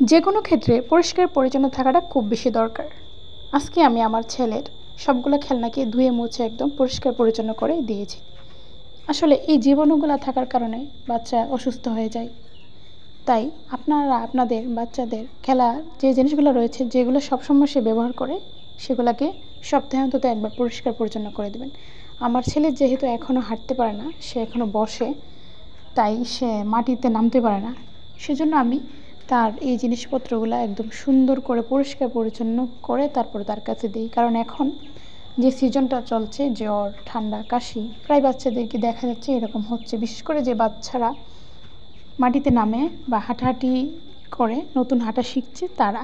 যে কোনো ক্ষেত্রে পরিষ্কার পরিচ্ছন্ন থাকাটা খুব বেশি দরকার। আজকে আমি আমার ছেলের সবগুলো খেলনাকে ধুয়ে মুছে একদম পরিষ্কার পরিচ্ছন্ন করে দিয়েছি। আসলে এই জীবাণুগুলো থাকার কারণে বাচ্চা অসুস্থ হয়ে যায়। তাই আপনারা আপনাদের বাচ্চাদের খেলার যে জিনিসগুলো রয়েছে, যেগুলো সবসময় সে ব্যবহার করে, সেগুলোকে সপ্তাহে অন্তত একবার পরিষ্কার পরিচ্ছন্ন করে দেবেন। আমার ছেলে যেহেতু এখনও হাঁটতে পারে না, সে এখনও বসে, তাই সে মাটিতে নামতে পারে না। সেজন্য আমি তার এই জিনিসপত্রগুলো একদম সুন্দর করে পরিষ্কার পরিচ্ছন্ন করে তারপরে তার কাছে দিই। কারণ এখন যে সিজনটা চলছে, জ্বর, ঠান্ডা, কাশি, প্রায় বাচ্চাদেরকে দেখা যাচ্ছে এরকম হচ্ছে। বিশেষ করে যে বাচ্চারা মাটিতে নামে বা হাঁটাহাঁটি করে, নতুন হাঁটা শিখছে তারা।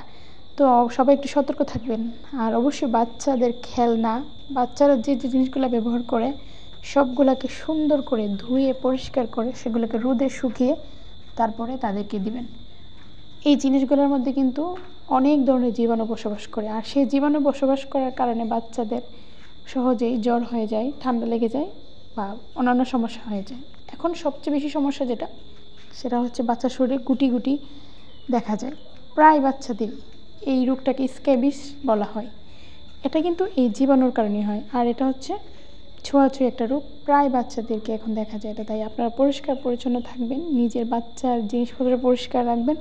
তো সবাই একটু সতর্ক থাকবেন। আর অবশ্যই বাচ্চাদের খেলনা, বাচ্চারা যে যে জিনিসগুলো ব্যবহার করে সবগুলোকে সুন্দর করে ধুয়ে পরিষ্কার করে সেগুলোকে রোদে শুকিয়ে তারপরে তাদেরকে দিবেন। এই জিনিসগুলোর মধ্যে কিন্তু অনেক ধরনের জীবাণু বসবাস করে, আর সেই জীবাণু বসবাস করার কারণে বাচ্চাদের সহজেই জ্বর হয়ে যায়, ঠান্ডা লেগে যায় বা অন্যান্য সমস্যা হয়ে যায়। এখন সবচেয়ে বেশি সমস্যা যেটা, সেটা হচ্ছে বাচ্চার শরীরে গুটি গুটি দেখা যায়। প্রায় বাচ্চাদের এই রোগটাকে স্ক্যাবিস বলা হয়। এটা কিন্তু এই জীবাণুর কারণে হয়, আর এটা হচ্ছে ছোঁয়াছুঁয়ি একটা রোগ। প্রায় বাচ্চাদেরকে এখন দেখা যায় এটা। তাই আপনারা পরিষ্কার পরিচ্ছন্ন থাকবেন, নিজের বাচ্চার জিনিসপত্র পরিষ্কার রাখবেন।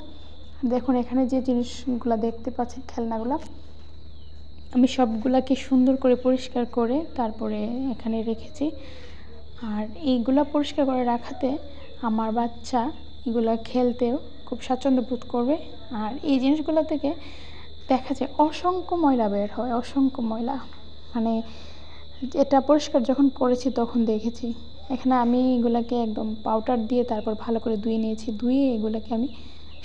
দেখুন এখানে যে জিনিসগুলো দেখতে পাচ্ছেন, খেলনাগুলো, আমি সবগুলাকে সুন্দর করে পরিষ্কার করে তারপরে এখানে রেখেছি। আর এইগুলা পরিষ্কার করে রাখাতে আমার বাচ্চা এগুলা খেলতেও খুব স্বাচ্ছন্দ্য বোধ করবে। আর এই জিনিসগুলো থেকে দেখা যায় অসংখ্য ময়লা বের হয়, অসংখ্য ময়লা। মানে এটা পরিষ্কার যখন করেছি তখন দেখেছি। এখানে আমি এগুলাকে একদম পাউডার দিয়ে তারপর ভালো করে ধুয়ে নিয়েছি। ধুয়ে এগুলোকে আমি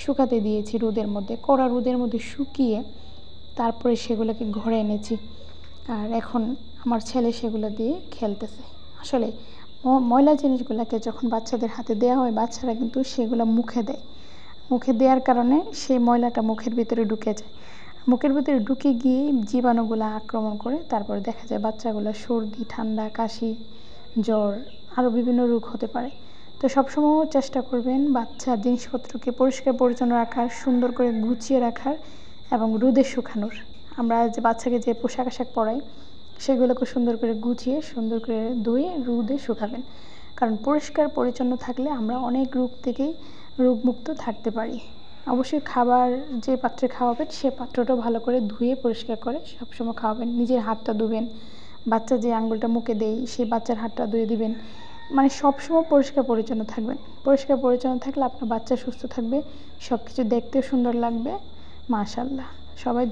শুকাতে দিয়েছি রোদের মধ্যে, কড়া রোদের মধ্যে শুকিয়ে তারপরে সেগুলোকে ঘরে এনেছি। আর এখন আমার ছেলে সেগুলো দিয়ে খেলতেছে। আসলে ময়লা জিনিসগুলোকে যখন বাচ্চাদের হাতে দেওয়া হয়, বাচ্চারা কিন্তু সেগুলো মুখে দেয়। মুখে দেওয়ার কারণে সেই ময়লাটা মুখের ভিতরে ঢুকে যায়। মুখের ভিতরে ঢুকে গিয়ে জীবাণুগুলো আক্রমণ করে, তারপরে দেখা যায় বাচ্চাগুলো সর্দি, ঠান্ডা, কাশি, জ্বর, আরও বিভিন্ন রোগ হতে পারে। তো সবসময় চেষ্টা করবেন বাচ্চার জিনিসপত্রকে পরিষ্কার পরিচ্ছন্ন রাখার, সুন্দর করে গুছিয়ে রাখার এবং রোদে শুকানোর। আমরা যে বাচ্চাকে যে পোশাক আশাক পরাই, সেগুলোকে সুন্দর করে গুছিয়ে সুন্দর করে ধুয়ে রোদে শুকাবেন। কারণ পরিষ্কার পরিচ্ছন্ন থাকলে আমরা অনেক রোগ থেকেই রোগমুক্ত থাকতে পারি। অবশ্যই খাবার যে পাত্রে খাওয়াবেন সে পাত্রটা ভালো করে ধুয়ে পরিষ্কার করে সবসময় খাওয়াবেন। নিজের হাতটা ধুবেন, বাচ্চা যে আঙ্গুলটা মুখে দেয় সেই বাচ্চার হাতটা ধুয়ে দিবেন। মানে সবসময় পরিষ্কার পরিচ্ছন্ন থাকবেন। পরিষ্কার পরিচ্ছন্ন থাকলে আপনার বাচ্চা সুস্থ থাকবে, সব কিছু দেখতেও সুন্দর লাগবে। মাশাআল্লাহ। সবাই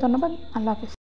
ধন্যবাদ। আল্লাহ হাফেজ।